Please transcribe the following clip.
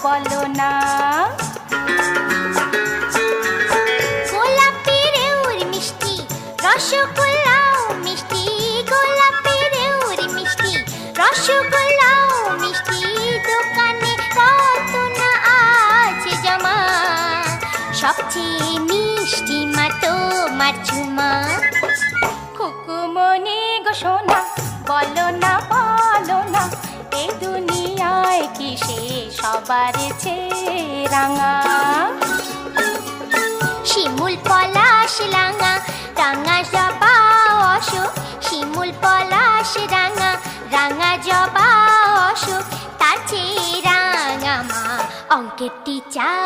বলো না। গোলাপের উড় মিষ্টি রসগোল্লাও মিষ্টি, গোলাপের উড় মিষ্টি রসগোল্লাও মিষ্টি, দোকানে কত না আছে জমা, সবচেয়ে মিষ্টি মা তোমার ঝুমা। খুকুমনি গো সোনা বলো না বলো না, এই দুনিয়ায় কি সে সবার চেয়ে রাঙা? শিমুল পলাশ রাঙা রাঙা জবা অশোক, শিমুল পলাশ রাঙা রাঙা জবা অশোক, তার চেয়ে রাঙা মা অঙ্কের টিচার।